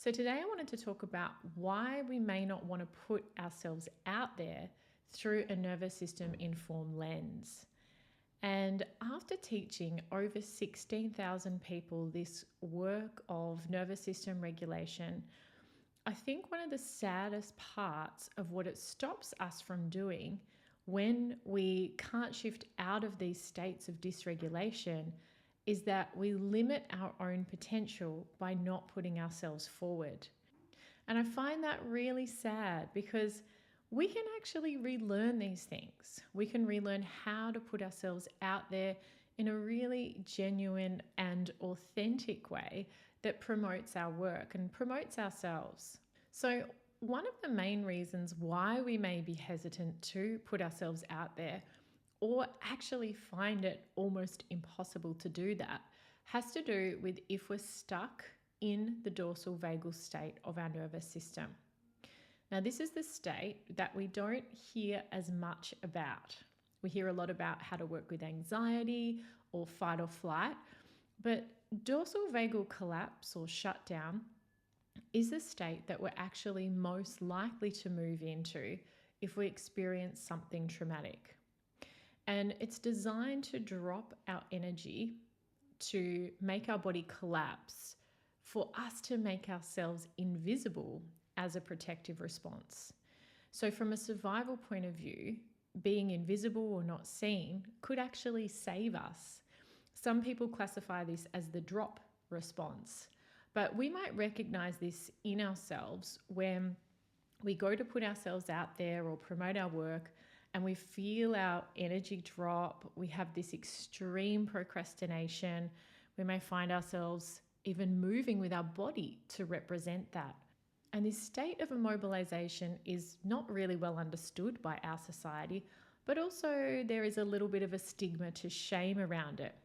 So today I wanted to talk about why we may not want to put ourselves out there through a nervous system informed lens. And after teaching over 16,000 people this work of nervous system regulation, I think one of the saddest parts of what it stops us from doing when we can't shift out of these states of dysregulation is that we limit our own potential by not putting ourselves forward. And I find that really sad because we can actually relearn these things. We can relearn how to put ourselves out there in a really genuine and authentic way that promotes our work and promotes ourselves. So, one of the main reasons why we may be hesitant to put ourselves out there or actually find it almost impossible to do that has to do with if we're stuck in the dorsal vagal state of our nervous system. Now, this is the state that we don't hear as much about. We hear a lot about how to work with anxiety or fight or flight, but dorsal vagal collapse or shutdown is the state that we're actually most likely to move into if we experience something traumatic. And it's designed to drop our energy, to make our body collapse, for us to make ourselves invisible as a protective response. So from a survival point of view, being invisible or not seen could actually save us. Some people classify this as the drop response, but we might recognize this in ourselves when we go to put ourselves out there or promote our work and we feel our energy drop. We have this extreme procrastination. We may find ourselves even moving with our body to represent that. And this state of immobilization is not really well understood by our society, but also there is a little bit of a stigma to shame around it.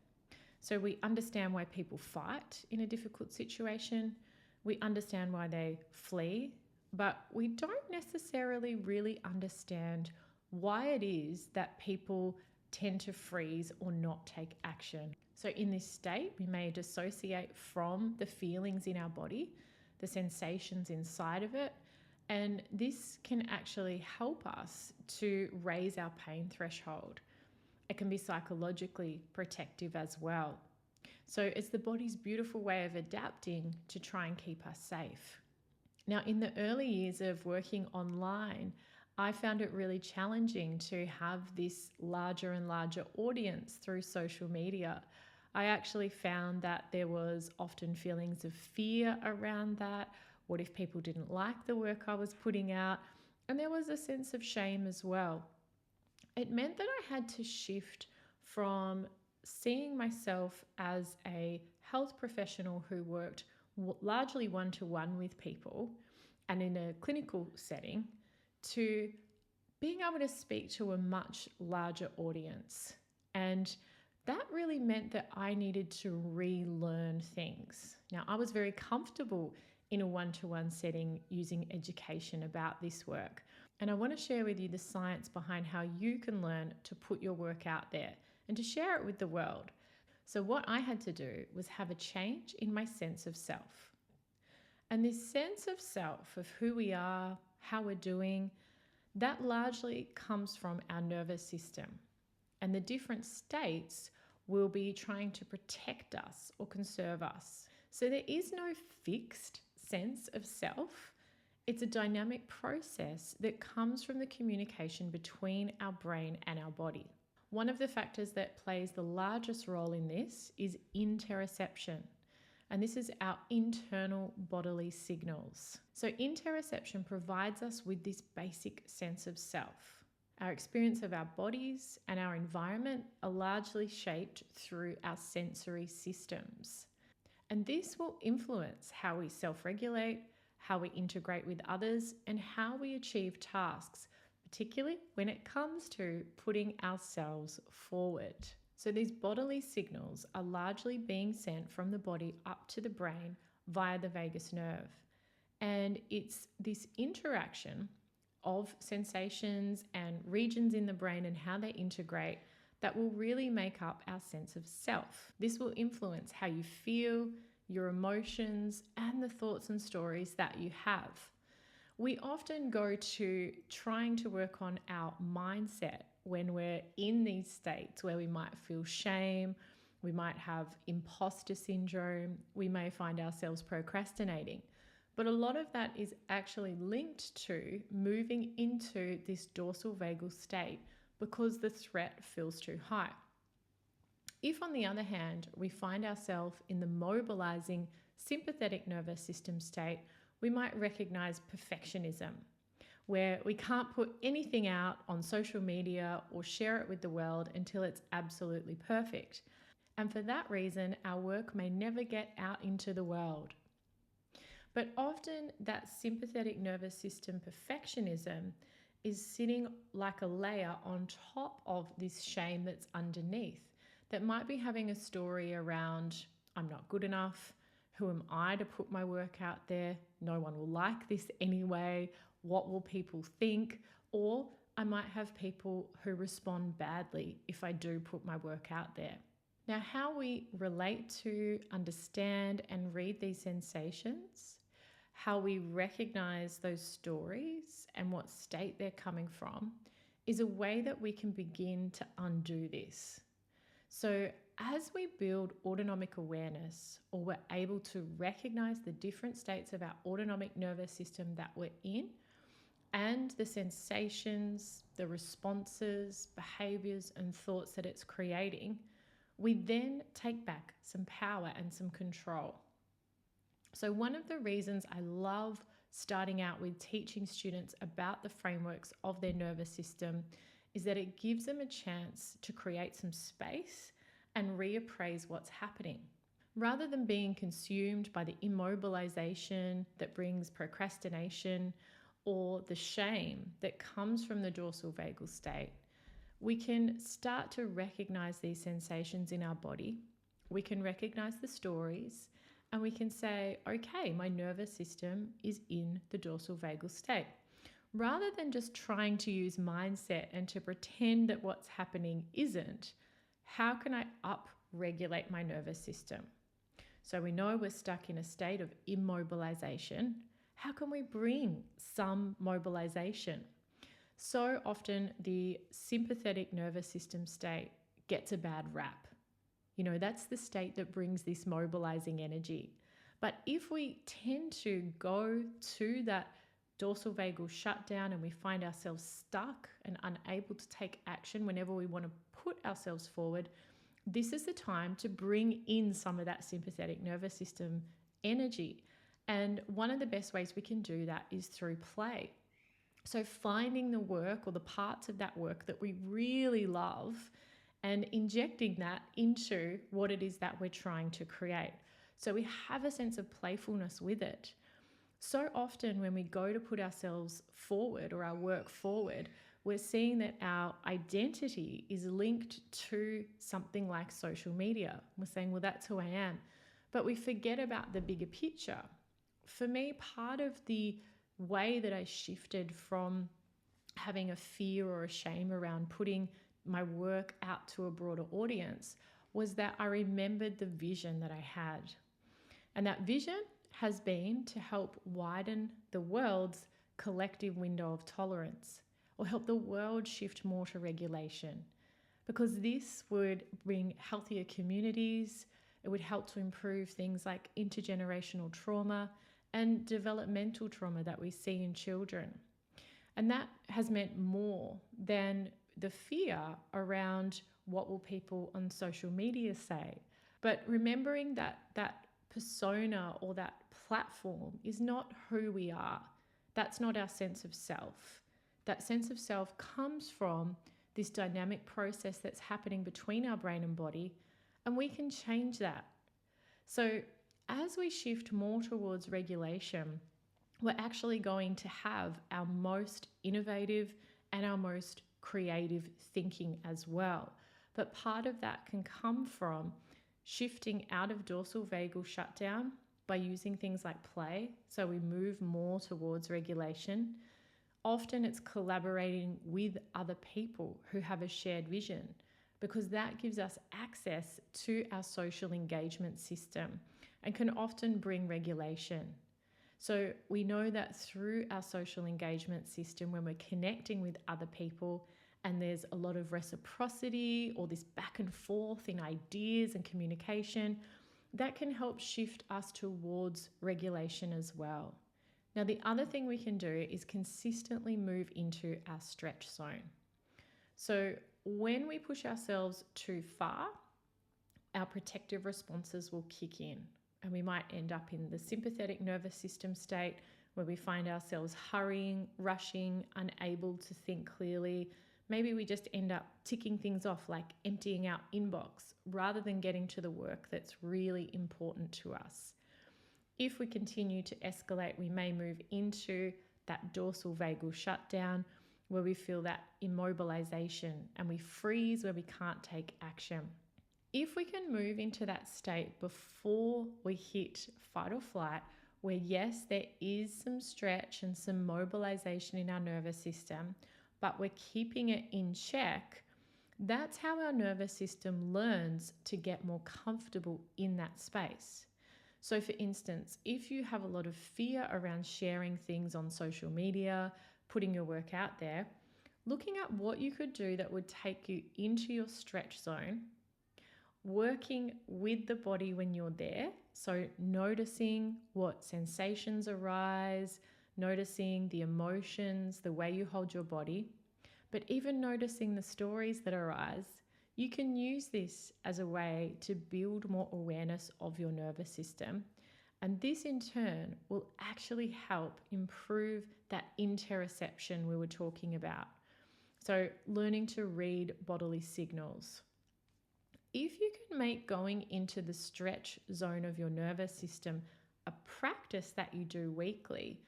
So we understand why people fight in a difficult situation. We understand why they flee, but we don't necessarily really understand why it is that people tend to freeze or not take action. So in this state, we may dissociate from the feelings in our body, the sensations inside of it, and this can actually help us to raise our pain threshold. It can be psychologically protective as well. So it's the body's beautiful way of adapting to try and keep us safe. Now, in the early years of working online, I found it really challenging to have this larger and larger audience through social media. I actually found that there was often feelings of fear around that. What if people didn't like the work I was putting out? And there was a sense of shame as well. It meant that I had to shift from seeing myself as a health professional who worked largely one-to-one with people and in a clinical setting to being able to speak to a much larger audience. And that really meant that I needed to relearn things. Now, I was very comfortable in a one-to-one setting using education about this work. And I want to share with you the science behind how you can learn to put your work out there and to share it with the world. So what I had to do was have a change in my sense of self. And this sense of self, of who we are, how we're doing, that largely comes from our nervous system. And the different states will be trying to protect us or conserve us. So there is no fixed sense of self. It's a dynamic process that comes from the communication between our brain and our body. One of the factors that plays the largest role in this is interoception. And this is our internal bodily signals. So interoception provides us with this basic sense of self. Our experience of our bodies and our environment are largely shaped through our sensory systems. And this will influence how we self-regulate, how we integrate with others, and how we achieve tasks, particularly when it comes to putting ourselves forward. So these bodily signals are largely being sent from the body up to the brain via the vagus nerve. And it's this interaction of sensations and regions in the brain and how they integrate that will really make up our sense of self. This will influence how you feel, your emotions, and the thoughts and stories that you have. We often go to trying to work on our mindset when we're in these states where we might feel shame, we might have imposter syndrome, we may find ourselves procrastinating. But a lot of that is actually linked to moving into this dorsal vagal state because the threat feels too high. If, on the other hand, we find ourselves in the mobilizing sympathetic nervous system state, we might recognize perfectionism, where we can't put anything out on social media or share it with the world until it's absolutely perfect. And for that reason, our work may never get out into the world. But often that sympathetic nervous system perfectionism is sitting like a layer on top of this shame that's underneath, that might be having a story around, I'm not good enough, who am I to put my work out there, no one will like this anyway, what will people think, or I might have people who respond badly if I do put my work out there. Now, how we relate to, understand, and read these sensations, how we recognize those stories and what state they're coming from, is a way that we can begin to undo this. So as we build autonomic awareness, or we're able to recognize the different states of our autonomic nervous system that we're in, and the sensations, the responses, behaviors, and thoughts that it's creating, we then take back some power and some control. So one of the reasons I love starting out with teaching students about the frameworks of their nervous system is that it gives them a chance to create some space and reappraise what's happening. Rather than being consumed by the immobilization that brings procrastination or the shame that comes from the dorsal vagal state, we can start to recognize these sensations in our body. We can recognize the stories, and we can say, okay, my nervous system is in the dorsal vagal state. Rather than just trying to use mindset and to pretend that what's happening isn't, how can I up-regulate my nervous system? So we know we're stuck in a state of immobilization. How can we bring some mobilization? So often the sympathetic nervous system state gets a bad rap. You know, that's the state that brings this mobilizing energy. But if we tend to go to that dorsal vagal shutdown and we find ourselves stuck and unable to take action whenever we want to put ourselves forward, this is the time to bring in some of that sympathetic nervous system energy. And one of the best ways we can do that is through play. So finding the work or the parts of that work that we really love and injecting that into what it is that we're trying to create. So we have a sense of playfulness with it. So often when we go to put ourselves forward or our work forward, we're seeing that our identity is linked to something like social media. We're saying, well, that's who I am. But we forget about the bigger picture. For me, part of the way that I shifted from having a fear or a shame around putting my work out to a broader audience was that I remembered the vision that I had. And that vision has been to help widen the world's collective window of tolerance, or help the world shift more to regulation, because this would bring healthier communities. It would help to improve things like intergenerational trauma and developmental trauma that we see in children. And that has meant more than the fear around what will people on social media say. But remembering that that persona or that platform is not who we are. That's not our sense of self. That sense of self comes from this dynamic process that's happening between our brain and body, and we can change that. So as we shift more towards regulation, we're actually going to have our most innovative and our most creative thinking as well. But part of that can come from shifting out of dorsal vagal shutdown by using things like play. So we move more towards regulation. Often it's collaborating with other people who have a shared vision, because that gives us access to our social engagement system. and can often bring regulation. So we know that through our social engagement system, when we're connecting with other people and there's a lot of reciprocity or this back and forth in ideas and communication, that can help shift us towards regulation as well. Now, the other thing we can do is consistently move into our stretch zone. So when we push ourselves too far, our protective responses will kick in, and we might end up in the sympathetic nervous system state where we find ourselves hurrying, rushing, unable to think clearly. Maybe we just end up ticking things off, like emptying our inbox rather than getting to the work that's really important to us. If we continue to escalate, we may move into that dorsal vagal shutdown where we feel that immobilization and we freeze where we can't take action. If we can move into that state before we hit fight or flight, where yes, there is some stretch and some mobilization in our nervous system, but we're keeping it in check, that's how our nervous system learns to get more comfortable in that space. So for instance, if you have a lot of fear around sharing things on social media, putting your work out there, looking at what you could do that would take you into your stretch zone, working with the body when you're there. So noticing what sensations arise, noticing the emotions, the way you hold your body, but even noticing the stories that arise. You can use this as a way to build more awareness of your nervous system. And this in turn will actually help improve that interoception we were talking about. So learning to read bodily signals. If you can make going into the stretch zone of your nervous system a practice that you do weekly,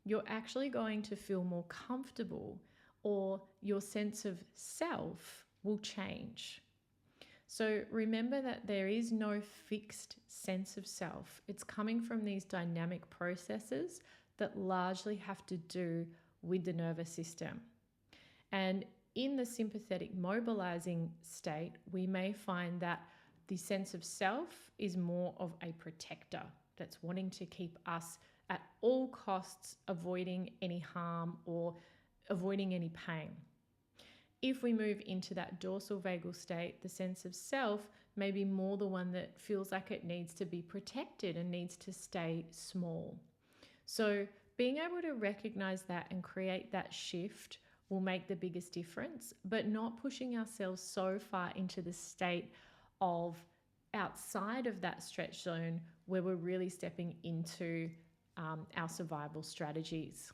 you're actually going to feel more comfortable, or your sense of self will change. So remember that there is no fixed sense of self. It's coming from these dynamic processes that largely have to do with the nervous system. And in the sympathetic mobilizing state, we may find that the sense of self is more of a protector that's wanting to keep us at all costs avoiding any harm or avoiding any pain. If we move into that dorsal vagal state, the sense of self may be more the one that feels like it needs to be protected and needs to stay small. So being able to recognize that and create that shift will make the biggest difference, but not pushing ourselves so far into the state of outside of that stretch zone where we're really stepping into our survival strategies.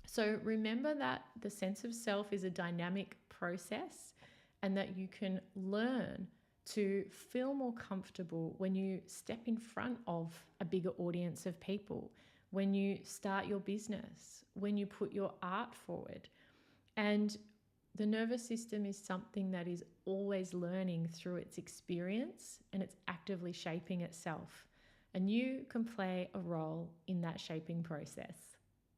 So remember that the sense of self is a dynamic process and that you can learn to feel more comfortable when you step in front of a bigger audience of people, when you start your business, when you put your art forward. And the nervous system is something that is always learning through its experience, and it's actively shaping itself. And you can play a role in that shaping process.